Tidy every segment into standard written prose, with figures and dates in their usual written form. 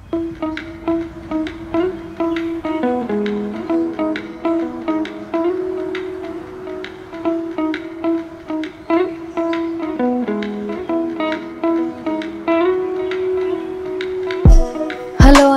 Hello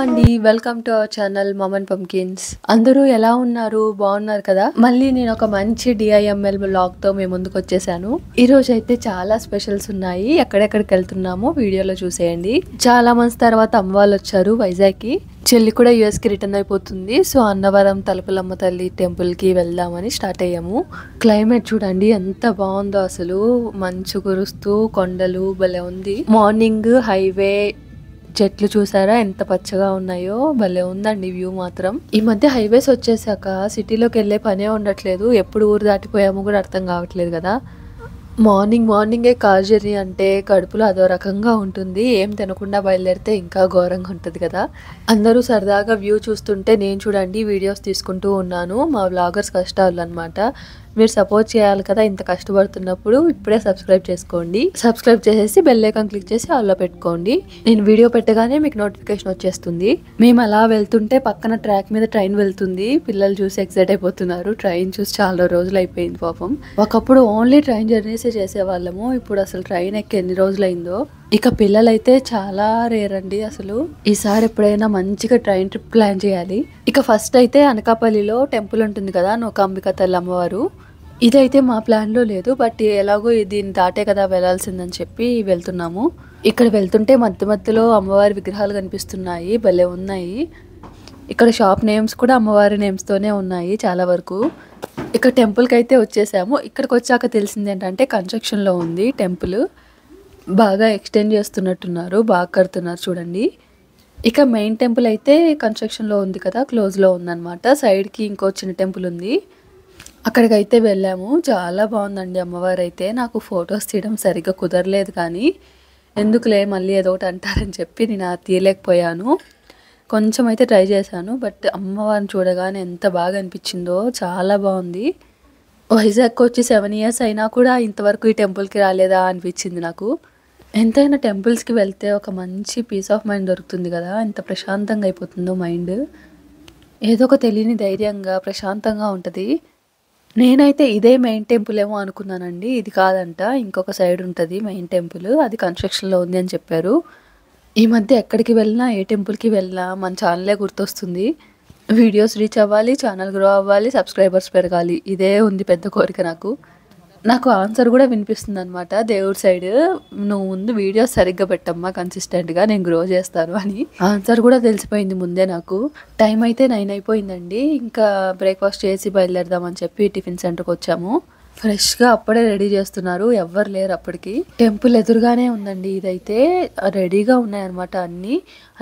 అండి, welcome to our channel mum and pumpkins. అందరూ ఎలా ఉన్నారు? బాగున్నారు కదా? మళ్ళీ నేను ఒక మంచి DIML వ్లాగ్ తో మేము ముందుకు వచ్చేసాను. ఈ రోజు అయితే చాలా స్పెషల్స్ ఉన్నాయి. ఎక్కడెక్కడికి వెళ్తున్నామో వీడియోలో చూసేయండి. చాలా మంత్స్ తర్వాత అమ్మ వాళ్ళు వచ్చారు వైజాగ్ కి. చెల్లి కూడా US కి రిటర్న్ అయిపోతుంది. సో అన్నవరం తలుపులమ్మ తల్లి టెంపుల్ కి వెళ్దామని స్టార్ట్ అయ్యాము. క్లైమేట్ చూడండి ఎంత బాగుందో అసలు. మంచు కురుస్తూ కొండలు భలే ఉంది. మార్నింగ్ హైవే, చెట్లు చూసారా ఎంత పచ్చగా ఉన్నాయో. భలే ఉందండి వ్యూ మాత్రం. ఈ మధ్య హైవేస్ వచ్చేసాక సిటీలోకి వెళ్ళే పనే ఉండట్లేదు. ఎప్పుడు ఊరు దాటిపోయామో కూడా అర్థం కావట్లేదు కదా. మార్నింగే కార్ జర్నీ అంటే కడుపులో అదో రకంగా ఉంటుంది. ఏం తినకుండా బయలుదేరితే ఇంకా ఘోరంగా ఉంటుంది కదా. అందరూ సరదాగా వ్యూ చూస్తుంటే నేను చూడండి వీడియోస్ తీసుకుంటూ ఉన్నాను. మా వ్లాగర్స్ కష్టాలు అనమాట. మీరు సపోర్ట్ చేయాలి కదా ఇంత కష్టపడుతున్నప్పుడు. ఇప్పుడే సబ్స్క్రైబ్ చేసుకోండి. సబ్స్క్రైబ్ చేసేసి బెల్ ఐకాన్ క్లిక్ చేసి ఆల్లో పెట్టుకోండి. నేను వీడియో పెట్టగానే మీకు నోటిఫికేషన్ వచ్చేస్తుంది. మేము అలా వెళ్తుంటే పక్కన ట్రాక్ మీద ట్రైన్ వెళ్తుంది. పిల్లలు చూసి ఎక్సైట్ అయిపోతున్నారు. ట్రైన్ చూసి చాలా రోజులు అయిపోయింది పాపం. ఒకప్పుడు ఓన్లీ ట్రైన్ జర్నీసే చేసేవాళ్ళము. ఇప్పుడు అసలు ట్రైన్ ఎక్కి ఎన్ని రోజులైందో. ఇక పిల్లలైతే చాలా రేర్ అండి అసలు. ఈసారి ఎప్పుడైనా మంచిగా ట్రైన్ ట్రిప్ ప్లాన్ చేయాలి. ఇక ఫస్ట్ అయితే అనకాపల్లిలో టెంపుల్ ఉంటుంది కదా, నూకాంబిక తల్లి అమ్మవారు. ఇదైతే మా ప్లాన్ లో లేదు, బట్ ఎలాగో దీన్ని దాటే కదా వెళ్లాల్సిందని చెప్పి వెళ్తున్నాము. ఇక్కడ వెళ్తుంటే మధ్య మధ్యలో అమ్మవారి విగ్రహాలు కనిపిస్తున్నాయి. భలే ఉన్నాయి. ఇక్కడ షాప్ నేమ్స్ కూడా అమ్మవారి నేమ్స్ తోనే ఉన్నాయి చాలా వరకు. ఇక టెంపుల్ కి అయితే వచ్చేసాము. ఇక్కడికి వచ్చాక తెలిసింది ఏంటంటే కన్స్ట్రక్షన్ లో ఉంది టెంపుల్. బాగా ఎక్స్టెండ్ చేస్తున్నట్టున్నారు, బాగా కడుతున్నారు చూడండి. ఇక మెయిన్ టెంపుల్ అయితే కన్స్ట్రక్షన్లో ఉంది కదా, క్లోజ్లో ఉందన్నమాట. సైడ్కి ఇంకో చిన్న టెంపుల్ ఉంది, అక్కడికైతే వెళ్ళాము. చాలా బాగుందండి అమ్మవారు అయితే. నాకు ఫొటోస్ తీయడం సరిగ్గా కుదరలేదు, కానీ ఎందుకులే మళ్ళీ ఏదో ఒకటి అంటారని చెప్పి నేను తీయలేకపోయాను. కొంచెం అయితే ట్రై చేశాను, బట్ అమ్మవారిని చూడగానే ఎంత బాగా అనిపించిందో. చాలా బాగుంది. వైజాగ్కి వచ్చి 7 years అయినా కూడా ఇంతవరకు ఈ టెంపుల్కి రాలేదా అనిపించింది నాకు. ఎంతైనా టెంపుల్స్కి వెళ్తే ఒక మంచి పీస్ ఆఫ్ మైండ్ దొరుకుతుంది కదా. ఎంత ప్రశాంతంగా అయిపోతుందో మైండ్. ఏదో ఒక తెలియని ధైర్యంగా ప్రశాంతంగా ఉంటుంది. నేనైతే ఇదే మెయిన్ టెంపుల్ ఏమో అనుకున్నానండి. ఇది కాదంట, ఇంకొక సైడ్ ఉంటుంది మెయిన్ టెంపుల్. అది కన్స్ట్రక్షన్లో ఉంది అని చెప్పారు. ఈ మధ్య ఎక్కడికి వెళ్ళినా ఏ టెంపుల్కి వెళ్ళినా మన ఛానలే గుర్తొస్తుంది. వీడియోస్ రీచ్ అవ్వాలి, ఛానల్ గ్రో అవ్వాలి, సబ్స్క్రైబర్స్ పెరగాలి. ఇదే ఉంది పెద్ద కోరిక నాకు ఆన్సర్ కూడా వినిపిస్తుంది అనమాట దేవుడి సైడ్. నువ్వు ముందు వీడియోస్ సరిగ్గా పెట్టమ్మా కన్సిస్టెంట్గా, నేను గ్రో చేస్తాను అని ఆన్సర్ కూడా తెలిసిపోయింది ముందే నాకు. టైం అయితే 9 అయిపోయిందండి. ఇంకా బ్రేక్ఫాస్ట్ చేసి బయలుదేరదామని చెప్పి టిఫిన్ సెంటర్కి వచ్చాము. ఫ్రెష్గా అప్పుడే రెడీ చేస్తున్నారు, ఎవ్వరు లేరు అప్పటికి. టెంపుల్ ఎదురుగానే ఉందండి. ఇదైతే రెడీగా ఉన్నాయన్నమాట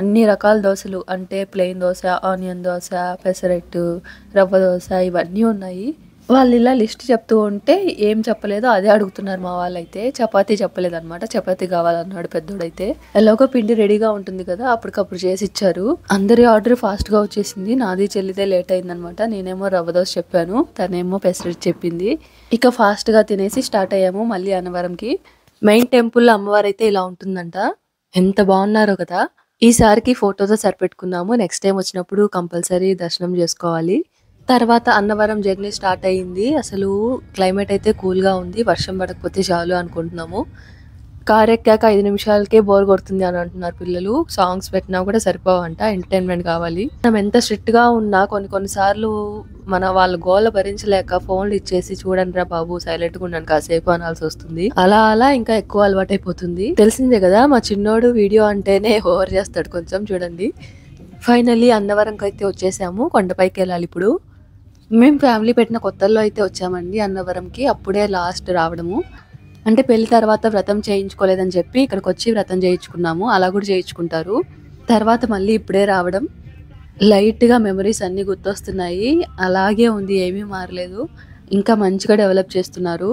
అన్ని రకాల దోశలు. అంటే ప్లెయిన్ దోశ, ఆనియన్ దోశ, పెసరట్టు, రవ్వ దోశ ఇవన్నీ ఉన్నాయి. వాళ్ళు ఇలా లిస్ట్ చెప్తూ ఉంటే ఏం చెప్పలేదో అదే అడుగుతున్నారు మా వాళ్ళైతే. చపాతీ చెప్పలేదు అనమాట, చపాతీ కావాలన్నాడు పెద్దోడైతే. ఎలాగో పిండి రెడీగా ఉంటుంది కదా, అప్పటికప్పుడు చేసి ఇచ్చారు. అందరి ఆర్డర్ ఫాస్ట్గా వచ్చేసింది. నాది చెల్లిదే లేట్ అయిందనమాట. నేనేమో రవ్వ దోశ చెప్పాను, తనేమో పెసరట్టు చెప్పింది. ఇక ఫాస్ట్గా తినేసి స్టార్ట్ అయ్యాము మళ్ళీ అన్నవరంకి. మెయిన్ టెంపుల్ అమ్మవారు అయితే ఇలా ఉంటుందంట. ఎంత బాగున్నారో కదా. ఈసారికి ఫోటోతో సరిపెట్టుకున్నాము. నెక్స్ట్ టైం వచ్చినప్పుడు కంపల్సరీ దర్శనం చేసుకోవాలి. తర్వాత అన్నవరం జర్నీ స్టార్ట్ అయ్యింది. అసలు క్లైమేట్ అయితే కూల్గా ఉంది. వర్షం పడకపోతే చాలు అనుకుంటున్నాము. కార్ ఎక్కాక 5 నిమిషాలకే బోర్ కొడుతుంది అని అంటున్నారు పిల్లలు. సాంగ్స్ పెట్టినా కూడా సరిపోవంట, ఎంటర్టైన్మెంట్ కావాలి. మనం ఎంత స్ట్రిక్ట్గా ఉన్నా కొన్నిసార్లు వాళ్ళ గోల భరించలేక ఫోన్లు ఇచ్చేసి చూడండి రా బాబు సైలెంట్గా ఉన్నాను కాసేపు అనాల్సి వస్తుంది. అలా ఇంకా ఎక్కువ అలవాటు అయిపోతుంది. తెలిసిందే కదా, మా చిన్నోడు వీడియో అంటేనే ఓవర్ చేస్తాడు కొంచెం. చూడండి, ఫైనల్లీ అన్నవరంకి అయితే వచ్చేసాము. కొండపైకి వెళ్ళాలి ఇప్పుడు. మేము ఫ్యామిలీ పెట్టిన కొత్తల్లో అయితే వచ్చామండి అన్నవరంకి. అప్పుడే లాస్ట్ రావడము. అంటే పెళ్లి తర్వాత వ్రతం చేయించుకోలేదని చెప్పి ఇక్కడికి వచ్చి వ్రతం చేయించుకున్నాము. అలా కూడా చేయించుకుంటారు. తర్వాత మళ్ళీ ఇప్పుడే రావడం. లైట్గా మెమరీస్ అన్నీ గుర్తొస్తున్నాయి. అలాగే ఉంది, ఏమీ మారలేదు. ఇంకా మంచిగా డెవలప్ చేస్తున్నారు.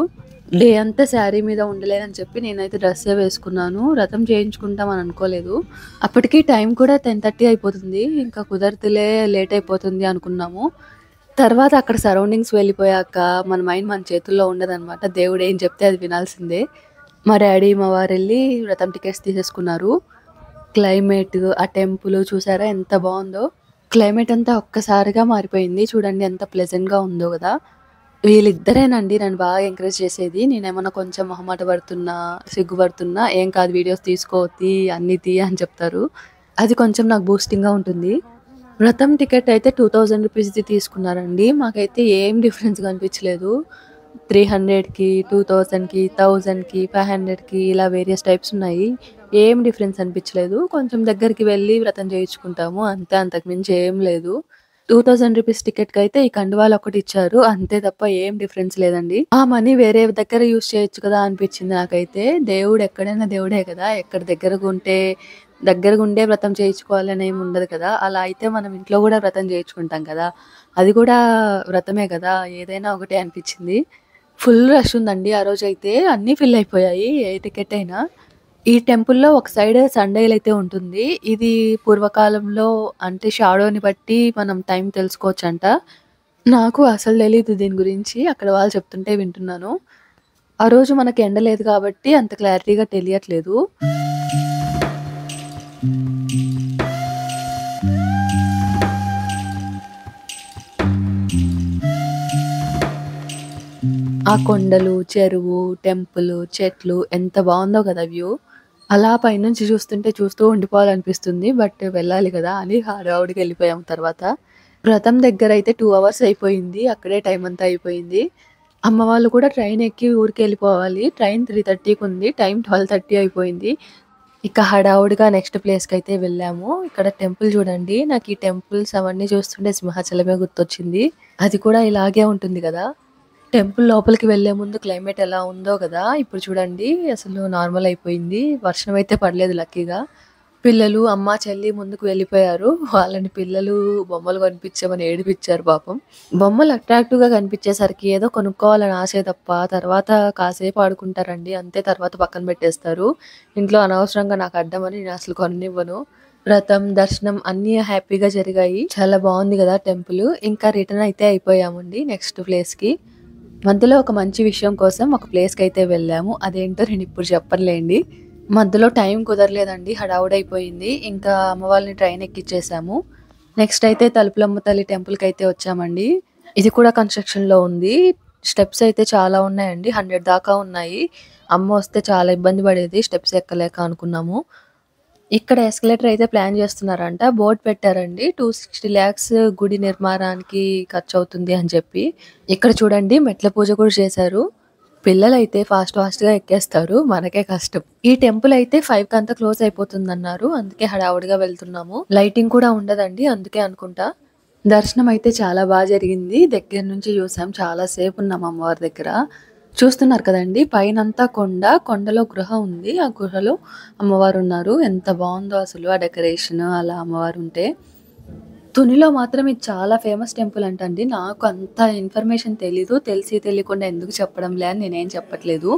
డే అంతా శారీ మీద ఉండలేదని చెప్పి నేనైతే డ్రెస్సే వేసుకున్నాను. వ్రతం చేయించుకుంటామని అనుకోలేదు. అప్పటికి టైం కూడా 10:30 అయిపోతుంది. ఇంకా కుదరతులే, లేట్ అయిపోతుంది అనుకున్నాము. తర్వాత అక్కడ సరౌండింగ్స్ వెళ్ళిపోయాక మన మైండ్ మన చేతుల్లో ఉండదన్నమాట. దేవుడు ఏం చెప్తే అది వినాల్సిందే. మా డాడీ మా వారు వెళ్ళి వ్రతం టికెట్స్ తీసేసుకున్నారు. క్లైమేట్, ఆ టెంపుల్ చూసారా ఎంత బావుందో. క్లైమేట్ అంతా ఒక్కసారిగా మారిపోయింది. చూడండి ఎంత ప్లెజెంట్‌గా ఉందో గదా! వీళ్ళిద్దరేనండి నన్ను బాగా ఎంకరేజ్ చేసేది. నేనేమన్నా కొంచెం మొహమాట పడుతున్నా, సిగ్గుపడుతున్నా, "ఏం కాదు వీడియోస్ తీసుకో, అన్నీ అని చెప్తారు. అది కొంచెం నాకు బూస్టింగ్‌గా ఉంటుంది. వ్రతం టికెట్ అయితే రూ. 2000ది తీసుకున్నారండి. మాకైతే ఏం డిఫరెన్స్ కనిపించలేదు. 300కి, 2000కి, 1000కి, 500కి ఇలా వేరియస్ టైప్స్ ఉన్నాయి. ఏం డిఫరెన్స్ అనిపించలేదు. కొంచెం దగ్గరికి వెళ్లి వ్రతం చేయించుకుంటాము అంతే, అంతకు మించి ఏం లేదు. రూ. 2000 టికెట్‌కైతే ఈ కండువాలు ఒకటి ఇచ్చారు. అంతే తప్ప ఏం డిఫరెన్స్ లేదండి. ఆ మనీ వేరే దగ్గర యూజ్ చేయొచ్చు కదా అనిపించింది నాకైతే. దేవుడు ఎక్కడైనా దేవుడే కదా! ఎక్కడ దగ్గరగుండే వ్రతం చేయించుకోవాలని ఏమి ఉండదు కదా! అలా అయితే మనం ఇంట్లో గూడా వ్రతం చేయించుకుంటాం కదా! అది కూడా వ్రతమే కదా! ఏదైనా ఒకటే అనిపించింది. ఫుల్ రష్ ఉందండి ఆ రోజైతే. అన్నీ ఫిల్ అయిపోయాయి. ఏ టికెట్ అయినా. ఈ టెంపుల్‌లో ఒక సైడ్ సండేలైతే ఉంటుంది. ఇది పూర్వకాలంలో అంటే షాడోని బట్టి మనం టైం తెలుసుకోవచ్చంట. నాకు అసలు తెలీదు దీని గురించి. అక్కడ వాళ్ళు చెప్తుంటే వింటున్నాను. ఆ రోజు మనకి ఎండ లేదు కాబట్టి అంత క్లారిటీగా తెలియట్లేదు. ఆ కొండలు, చెరువు, టెంపుల్, చెట్లు ఎంత బావుందో కదా వ్యూ. అలా పైనుంచి చూస్తుంటే చూస్తూ ఉండిపోవాలనిపిస్తుంది. బట్ వెళ్ళాలి కదా అని హడావుడిగా వెళ్ళిపోయాం తర్వాత. వ్రతం దగ్గరైతే 2 అవర్స్ అయిపోయింది. అక్కడే టైం అంతా అయిపోయింది. అమ్మ వాళ్ళు కూడా ట్రైన్ ఎక్కి ఊరికెళ్ళిపోవాలి. ట్రైన్ 3:30కి ఉంది. టైం 12:30 అయిపోయింది. ఇక హడావుడిగా నెక్స్ట్ ప్లేస్‌కైతే వెళ్ళాము. ఇక్కడ టెంపుల్ చూడండి. నాకు ఈ టెంపుల్స్ అవన్నీ చూస్తుంటే సింహాచలమే గుర్తొచ్చింది. అది కూడా ఇలాగే ఉంటుంది గదా! టెంపుల్ లోపలికి వెళ్ళే ముందు క్లైమేట్ ఎలా ఉందో గదా! ఇప్పుడు చూడండి అసలు నార్మల్ అయిపోయింది. వర్షం అయితే పడలేదు లక్కీగా. పిల్లలు, అమ్మ, చెల్లి ముందుకు వెళ్ళిపోయారు. వాళ్ళని పిల్లలు బొమ్మలు కొనిపించమని ఏడిపించారు పాపం. బొమ్మలు అట్రాక్టివ్‌గా కనిపించేసరికి ఏదో కొనుక్కోవాలని ఆశే తప్ప తర్వాత కాసేపు ఆడుకుంటారండి. అంతే తర్వాత పక్కన పెట్టేస్తారు. ఇంట్లో అనవసరంగా నాకు అడ్డమని నేను అసలు కొననివ్వను. వ్రతం, దర్శనం అన్నీ హ్యాపీగా జరిగాయి. చాలా బావుంది గదా టెంపుల్. ఇంకా రిటర్న్ అయితే అయిపోయామండి నెక్స్ట్ ప్లేస్‌కి. మధ్యలో ఒక మంచి విషయం కోసం ఒక ప్లేస్‌కైతే వెళ్ళాము. అదేంటో నేనిప్పుడు చెప్పనులేండి. మధ్యలో టైం కుదరలేదండి. హడావుడైపోయింది. ఇంకా అమ్మ వాళ్ళని ట్రైన్ ఎక్కిచ్చేసాము. నెక్స్ట్ అయితే తలుపులమ్మ తల్లి టెంపుల్‌కైతే వచ్చామండి. ఇది కూడా కన్‌స్ట్రక్షన్‌లో ఉంది. స్టెప్స్ అయితే చాలా ఉన్నాయండి. 100 దాకా ఉన్నాయి. అమ్మ వస్తే చాలా ఇబ్బంది పడేది స్టెప్స్ ఎక్కలేక అనుకున్నాము. ఇక్కడ ఎస్కలేటర్ అయితే ప్లాన్ చేస్తున్నారంట. బోర్డ్ పెట్టారండి. 260 లాక్స్ గుడి నిర్మాణానికి ఖర్చవుతుంది అని చెప్పి. ఇక్కడ చూడండి మెట్ల పూజ కూడా చేశారు. పిల్లలైతే ఫాస్ట్‌గా ఎక్కేస్తారు. మనకే కష్టం. ఈ టెంపుల్ అయితే 5 కంతా క్లోజ్ అయిపోతుందన్నారు. అందుకే హడావుడిగా వెళ్తున్నాము. లైటింగ్ కూడా ఉండదండి. అందుకే అనుకుంటా. దర్శనం అయితే చాలా జరిగింది. దగ్గర నుంచి చూసాం. చాలా సేపు ఉన్నాం అమ్మవారి దగ్గర. చూస్తున్నారు కదండీ! పైనంతా కొండ. కొండలో గృహ ఉంది. ఆ గృహలో అమ్మవారున్నారు. ఎంత బావుందో అసలు ఆ డెకరేషన్ అలా అమ్మవారుంటే. తునిలో మాత్రం ఇది చాలా ఫేమస్ టెంపుల్ అంటండి. నాకు అంత ఇన్ఫర్మేషన్ తెలీదు. తెలిసి తెలియకుండా ఎందుకు చెప్పడంలే అని నేనేం చెప్పట్లేదు.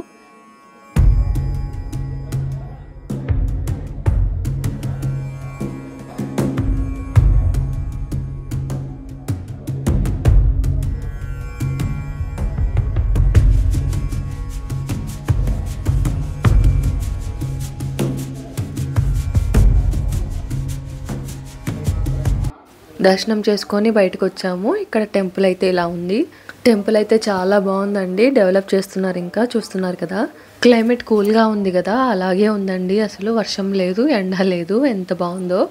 దర్శనం చేసుకొని బయటకొచ్చాము. ఇక్కడ టెంపుల్ అయితే ఇలా ఉంది. టెంపుల్ అయితే చాలా బావుందండి. డెవలప్ చేస్తున్నారు ఇంకా చూస్తున్నారు కదా! క్లైమేట్ కూల్‌గా ఉంది గదా! అలాగే ఉందండి. అసలు వర్షం లేదు, ఎండ లేదు. ఎంత బావుందో.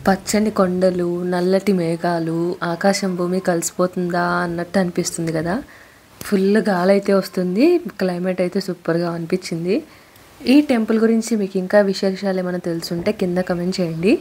పచ్చని కొండలు, నల్లటి మేఘాలు, ఆకాశం భూమి కలిసిపోతుందా అన్నట్టు అనిపిస్తుంది కదా! ఫుల్ గాలైతే వస్తుంది. క్లైమేట్ అయితే సూపర్‌గా అనిపించింది. ఈ టెంపుల్ గురించి మీకు ఇంకా విశేషాలు ఏమైనా తెలుసుంటే కింద కామెంట్ చేయండి.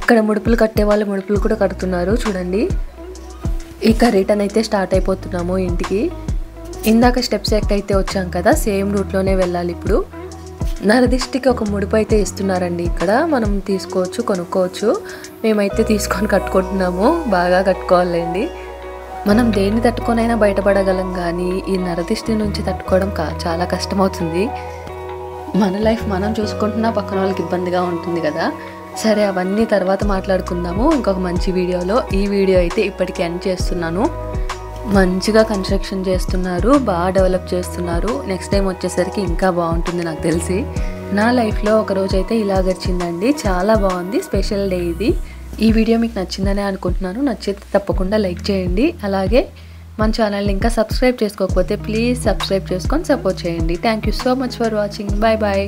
ఇక్కడ ముడుపులు కట్టే వాళ్ళు ముడుపులు కూడా కడుతున్నారు చూడండి. ఇక రిటర్న్ అయితే స్టార్ట్ అయిపోతున్నాము ఇంటికి. ఇందాక స్టెప్స్ ఎక్కైతే వచ్చాం కదా, సేమ్ రూట్లోనే వెళ్ళాలి ఇప్పుడు. నరదిష్టికి ఒక ముడుపు అయితే ఇస్తున్నారండి ఇక్కడ, మనం తీసుకోవచ్చు, కొనుక్కోవచ్చు. మేమైతే తీసుకొని కట్టుకుంటున్నాము, బాగా కట్టుకోవాలండి. మనం దేన్ని తట్టుకొనైనా బయటపడగలం, కానీ ఈ నరదిష్టి నుంచి తట్టుకోవడం చాలా కష్టమవుతుంది. మన లైఫ్ మనం చూసుకుంటున్నా పక్కన వాళ్ళకి ఇబ్బందిగా ఉంటుంది కదా. సరే, అవన్నీ తర్వాత మాట్లాడుకుందాము ఇంకొక మంచి వీడియోలో. ఈ వీడియో అయితే ఇప్పటికీ ఎండ్ చేస్తున్నాను. మంచిగా కన్స్ట్రక్షన్ చేస్తున్నారు, బాగా డెవలప్ చేస్తున్నారు. నెక్స్ట్ టైం వచ్చేసరికి ఇంకా బాగుంటుంది నాకు తెలిసి. నా లైఫ్లో ఒకరోజు అయితే ఇలా గడిచిందండి, చాలా బాగుంది. స్పెషల్ డే ఇది. ఈ వీడియో మీకు నచ్చిందనే అనుకుంటున్నాను. నచ్చితే తప్పకుండా లైక్ చేయండి. అలాగే మన ఛానల్ని ఇంకా సబ్స్క్రైబ్ చేసుకోకపోతే ప్లీజ్ సబ్స్క్రైబ్ చేసుకొని సపోర్ట్ చేయండి. Thank you so much for watching. Bye bye.